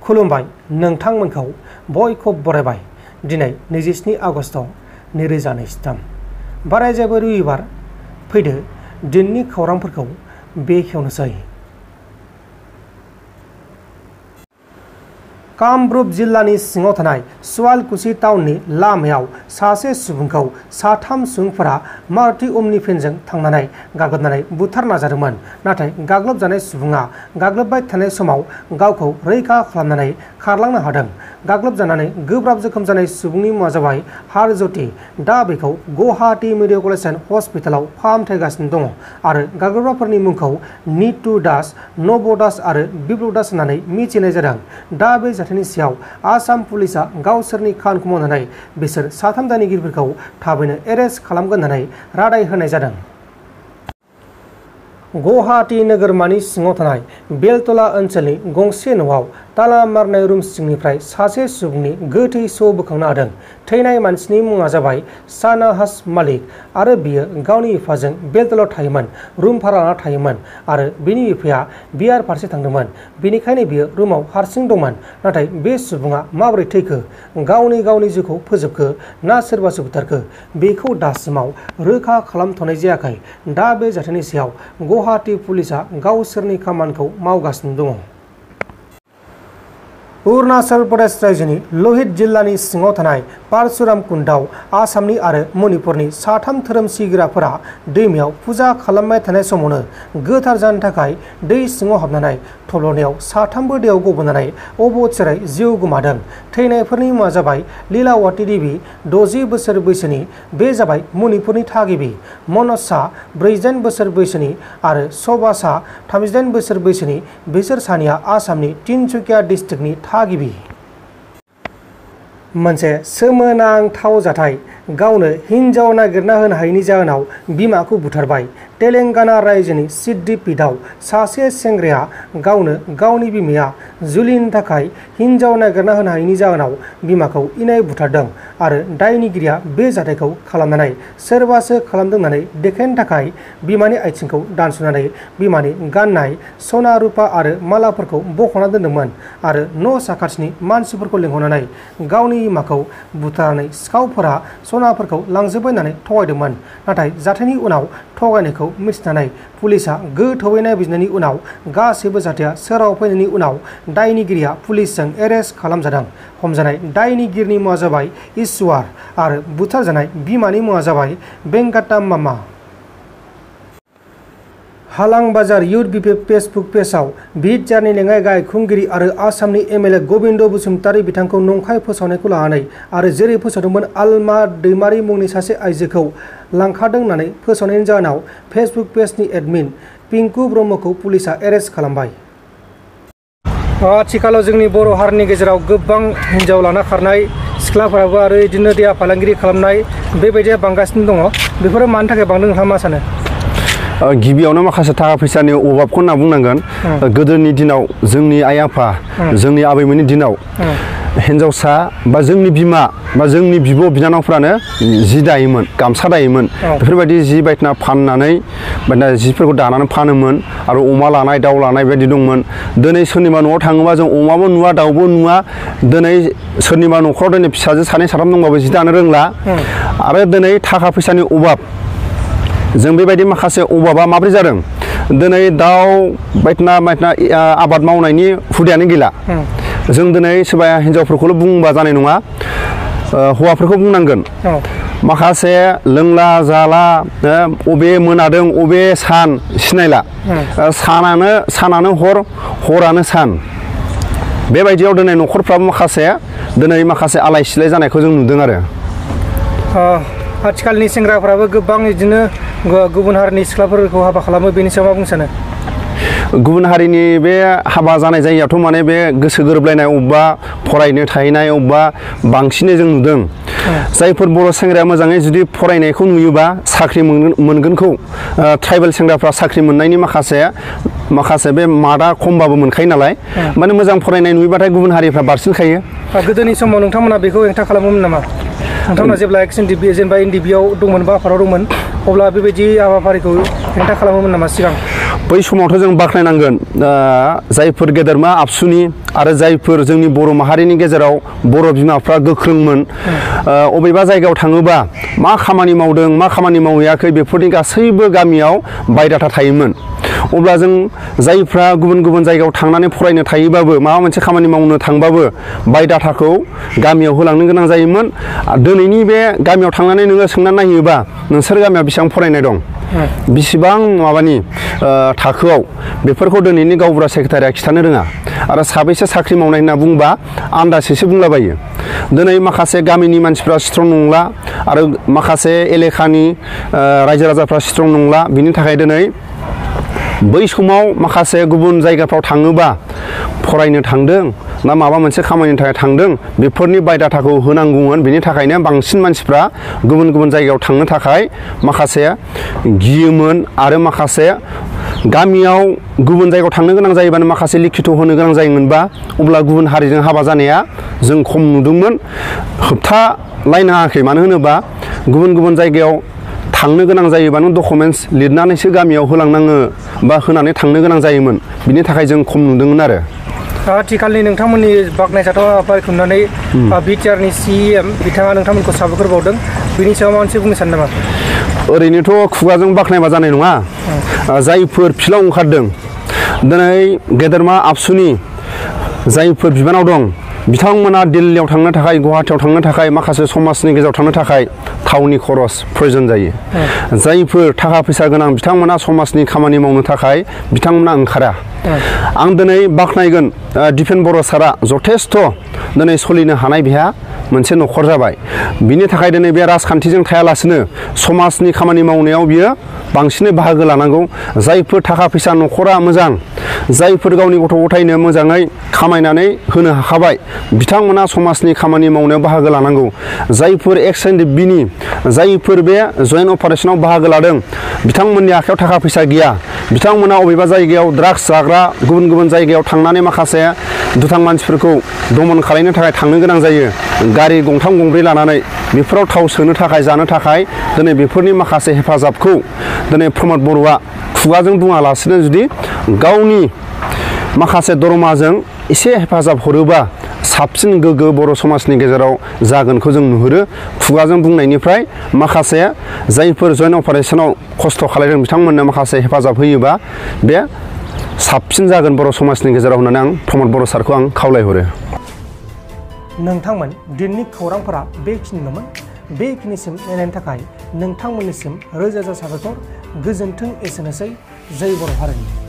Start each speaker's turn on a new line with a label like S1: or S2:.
S1: खुलुमबाय नोंथांमोनखौ बयखौबो बरायबाय दिनै 27 आगस्ट 2023 बारायजेबो रबिबार फैदो दिननि खौरांफोरखौ बेखेवनोसै। कामरुप जिल्लानि सिङाव थानाय सुवालकुसि टाउननि लामायाव सासे सुबुंखौ साथाम सुबुंफोरा मारुति अमनि भेनजों थांनानै गाग्लोबनानै बुथारनो नाजादोंमोन। नाथाय गाग्लोबजानाय सुबुङा गाग्लोबबाय थानाय समाव गावखौ रैखा खालामनानै खारलांनो हादों। गाग्लोबजानानै गोब्राब जोखोम जानाय सुबुंनि मुङा जाबाय हारज्योति। दा बेखौ गुवाहाटी मेडिकेल हस्पिटालाव फाहामथायगासिनो दङ आरो गाग्लोबग्राफोरनि मुंखौ नितु दास, नब दास आरो बिप्लब दास होननानै मिथिनाय जादों। दा बे जाथायनि सायाव आसाम पुलिसा गावसोरनि खामानिखौ मावनानै बिसोर साथाम दायनिगिरिफोरखौ थाबैनो एरेस्ट खालामगोन होननानै रादाय होनाय जादों। गुवाहाटी नोगोरमानि सिङाव थानाय बेलतला ओनसोलनि गंसे न'आव ताला मारनाय रुम सिंनिफ्राय सासे सुबुंनि गोथै सह बोखांनो हादों। थैनाय मानसिनि मुङा जाबाय सानाहास मालिक आरो बियो गावनि बिफाजों बेलतलायाव थायोमोन, रुम भारा लाना थायोमोन आरो बिनि बिफाया बिहार फारसे थांदोंमोन। बेनिखायनो बियो रुमाव हारसिं दंमोन। नाथाय बे सुबुङा माबोरै थैखो, गावनि जिउखौ फोजोबखो ना सोरबासो बुथारखो बेखौ दासिमाव रोखा खालामथ'नाय जायाखै। दा बे जाथायनि सायाव गुवाहाटी पुलिसा गावसोरनि खामानिखौ मावगासिनो दङ। अरुणाचल प्रदेश रायजोनि लहित जिल्लानि सिङाव थानाय पारशुराम कुन्डआव आसामनि आरो मणिपुरनि साथाम धोरोम सिबिग्राफोरा दैमायाव फुजा खालामबाय थानाय समावनो गोथार जानो थाखाय दै सिङाव हाबनानै थब्ल'नायाव साथामबो दैयाव गबोनानै अबथिरायै जिउ गोमादों। थैनायफोरनि मुङा जाबाय लीलावती देवी 60 बोसोर बैसोनि, बे जाबाय मणिपुरनि थागिबि, मनज शाह 49 बोसोर बैसोनि आरो शोभा शाह 38 बोसोर बैसोनि। बिसोर सानैया आसामनि तिनसुकिया डिस्ट्रिक्टनि थागिबि। मोनसे सोमोनांथाव जाथाय, गावनो हिन्जाव नागिरना होनो हायैनि जाहोनाव बिमाखौ बुथारबाय। तेलेंगाना रायजोनि सिद्दिपेटआव सासे सेंग्राया गावनो गावनि बिमाया जुलिनि थाखाय हिन्जाव नागिरना होनो हायैनि जाहोनाव बिमाखौ इनाय बुथारदों आरो दायनिगिरिया बे जाथायखौ खालामनानै सोरबासो खालामदों होननानै देखायनो थाखाय बिमानि आथिंखौ दानस'नानै बिमानि गाननाय सना रुपा आरो मालाफोरखौ बख'ना दोनदोंमोन आरो न' साखाथिनि मानसिफोरखौ लिंहरनानै गावनि बिमाखौ बुथारनानै सिखावफोरा सनाफोरखौ लांजोबबाय होननानै थगायदोंमोन। नाथाय जाथायनि उनाव थगायनायखौ मिथिनानै पुलिसा गोथौवै नायबिजिरनायनि उनाव गासैबो जाथाया सोराव फैनायनि उनाव दायनिगिरिया पुलिसजों एरेस्ट खालामजादों। हमजानाय दायनिगिरिनि मुङा जाबाय ईश्वर आरो बुथारजानाय बिमानि मुङा जाबाय बेंकाटा मामा। हालां बाजार इउथ बिपिएफ फेसबुक पेजआव बिटिआरनि लेङाइ गाहाय खुंगिरि आरो आसामनि एमएलए गबिन्द बसुमतारी बिथांखौ नंखाय फोसावनायखौ लानानै आरो जेरै फोसावदोंमोन आलमा दैमारि मुंनि सासे आइजोखौ लांखारदों होननानै फोसावनायनि जाहोनाव फेसबुक पेजनि एडमिन पिंकु ब्रह्मखौ पुलिसा एरेस्ट खालामबाय। आथिखालाव जोंनि बर' हारिनि गेजेराव गोबां हिन्जाव लाना खारनाय सिख्लाफोराबो आरो बिदिनो देहा फालांगिरि खालामनाय बेबायदिया बांगासिनो दङ। बेफोरो मानि थाखाय बांदों नोंथाङा मा सानो?
S2: गिबियावनो माखासे थाखा फैसानि अभाबखौ होनना बुंनांगोन। गोदोनि दिनाव जोंनि आइ आफा जोंनि आबैमोननि दिनाव हिन्जावसा बा जोंनि बिमा बा जोंनि बिब' बिनानावफ्रानो जि दायोमोन, गामसा दायोमोन। बेफोरबायदि जि बायदिना फाननानै जिफोरखौ दानानै फानोमोन आरो अमा लानाय दाउ लानाय बायदि दंमोन। दिनै सोरनिबा न'आव थाङोबा जों अमाबो नुवा दाउबो नुवा। दिनै सोरनिबा न'खराव दिनै फिसाजो सानै साथाम दंबाबो जि दानो रोंला। आरो दिनै थाखा फैसानि अभाब, जों बेबायदि माखासे अभाबा माब्रै जादों, दिनै दाउ बायदिना आबाद मावनायनि हुदायानो गैला। जों दिनै सोरबा हिन्जावफोरखौल' बुंबा जानाय नङा, हौवाफोरखौ बुंनांगोन। माखासे लोंला जाला, अबे मोनादों अबे सान सिनायला, सानानो हर, हरानो सान। बेबायदियाव दिनै न'खरफ्राबो माखासे आलाय सिलाय जानायखौ जों नुदों आरो।
S1: आथिखालनि सेंग्राफोराबो गोबां बिदिनो गुबुन हारिनि सिख्लाफोरखौ हाबा खालामो, बेनि सायाव मा बुंनो सानो?
S2: गुबुन हारिनि बे हाबा जानाय जायगायावथ' माने बे गोसो गोरोबलायनाय अबेबा फरायनो थाहैनाय अबेबा बांसिनै जों नुदों। जायफोर बर' सेंग्राया मोजाङै जुदि फरायनायखौ नुयोबा साख्रि मोनगोनखौ ट्राइबेल सेंग्राफ्रा साख्रि मोननायनि माखासे बे मादा खमबाबो मोनखायो नालाय, माने मोजां फरायनाय नुयोबाथाय गुबुन हारिफ्रा बारसिनखायो।
S1: गोदोनि समाव नोंथांमोना बेखौ हेंथा खालामोमोन नामा? नोंथांमोना जेब्ला जेनेबा एनडिबिआव दंमोन बा आफादाव दंमोन अब्ला बेबायदि हाबाफारिखौ हेंथा खालामोमोन नामा सिगां?
S2: बै समावथ' जों बाख्नायनांगोन जायफोर गेदेरमा आबसुनि आरो जायफोर जोंनि बर' माहारिनि गेजेराव बर' बिमाफ्रा गोख्रोंमोन अबेबा जायगायाव थाङोबा मा खामानि मावदों मा खामानि मावहैयाखै बेफोरनि गासैबो गामियाव बायडाटा थायोमोन। अब्ला जों जायफ्रा गुबुन गुबुन जायगायाव थांनानै फरायनो थायोबाबो माबा मोनसे खामानि मावनो थांबाबो बायडाटाखौ गामियाव होलांनो गोनां जायोमोन। दिनैनि बे गामियाव थांनानै नोङो सोंनानै नायोबा नोंसोर गामियाव बेसेबां फरायनाय दं बेसेबां माबानि थाखोआव बेफोरखौ दिनैनि गावबुरा सेक्रेटारिया खिथानो रोङा आरो साबैसे साख्रि मावनाय होनना बुंबा आन्दाजैसो बुंलाबायो। दिनै माखासे गामिनि मानसिफ्रा स्ट्रं नंला आरो माखासे एलेखानि रायजो राजाफ्रा स्ट्रं नंला। बिनि थाखाय दिनै बै समाव माखासे गुबुन जायगाफ्राव थाङोबा फरायनो थांदों ना माबा मोनसे खामानिनि थाखाय थांदों बेफोरनि बायडाटाखौ होनांगौमोन। बेनि थाखायनो बांसिन मानसिफ्रा गुबुन गुबुन जायगायाव थांनो थाखाय माखासे गियोमोन आरो माखासे गामियाव गुबुन जायगायाव थांनो गोनां जायोबानो माखासे लिखित होनो गोनां जायोमोनबा अब्ला गुबुन हारिजों हाबा जानाया जों खम नुदोंमोन। होबथालायनाङाखै मानो होनोबा गुबुन गुबुन जायगायाव थांनो गोनां जायोबा नों डकुमेन्टस लिरनानैसो गामियाव होलांनाङो बा होनानै थांनो गोनां जायोमोन। बिनि थाखाय जों खम नुदोंमोन आरो
S1: आथिखालनि नोंथांमोननि बाख्नायजाथाव हाबाफारिखौ नुनानै बिटिआरनि CM बिथाङा नोंथांमोनखौ साबायखर बावदों। बिनि सायाव माबा मोनसे बुंनो सानो नामा?
S2: ओरैनोथ' खुगाजों बाख्नायबा जानाय नङा। जायफोर फिल्डआव ओंखारदों दिनै गेदेरमा आबसुनि जायफोर बिबानाव दं बिथांमोना दिल्लीयाव थांनो थाखाय गुवाहाटियाव थांनो थाखाय माखासे समाजनि गेजेराव थांनो थाखाय थावनि खरस प्रयोजन जायो। जायफोर थाखा फैसा गोनां बिथांमोना समाजनि खामानि मावनो थाखाय बिथांमोना ओंखारा। आं दिनै बाख्नायगोन दिपेन बर' सारा जथेस्थ' दिनै सोलिनो हानाय बेहा मोनसे न'खर जाबाय। बिनि थाखाय दिनै बे राजखान्थिजों थायालासिनो समाजनि खामानि मावनायाव बियो बांसिनै बाहागो लानांगौ। जायफोर थाखा फैसा न'खरा मोजां जायफोर गावनि गथ' गथायनो मोजाङै खामायनानै होनो हाखाबाय बिथांमोना समाजनि खामानि मावनायाव बाहागो लानांगौ। जायफोर एक्स एनडिएफबिनि जायफोर बे जयेन्ट अपारेशनाव बाहागो लादों बिथांमोननि आखायाव थाखा फैसा गैया बिथांमोना अबेबा जायगायाव ड्राग्स जाग्रा गुबुन गुबुन जायगायाव थांनानै माखासे दुथां मानसिफोरखौ दमन खालामनो थाखाय थांनो गोनां जायो। गारि गंथाम गंब्रै लानानै बेफोराव थाव सोनो थाखाय जानो थाखाय दिनै बेफोरनि माखासे हेफाजाबखौ दिनै प्रमद बर'आ खुगाजों बुङालासिनो जुदि गावनि माखासे दरमाजों एसे हेफाजाब हरोबा साबसिन गोग्गो बर' समाजनि गेजेराव जागोनखौ जों नुहुरो। खुगाजों बुंनायनिफ्राय माखासे जायफोर जयेन्ट अपारेशनाव खस्थ' खालामदों बिथांमोननो माखासे हेफाजाब होयोबा बे साबसिन जागोन बर' समाजनि गेजेराव होननानै आं प्रमद बर' सारखौ आं खावलायहरो।
S1: नोंथांमोन दिनैनि खौरांफोरा बेखिनिल'मोन। बेखिनिसिम नायनायनि थाखाय नोंथांमोननिसिम रोजा रोजा साबायखर। गोजोन्थों। एसेनोसै। जय बर' हारिनि।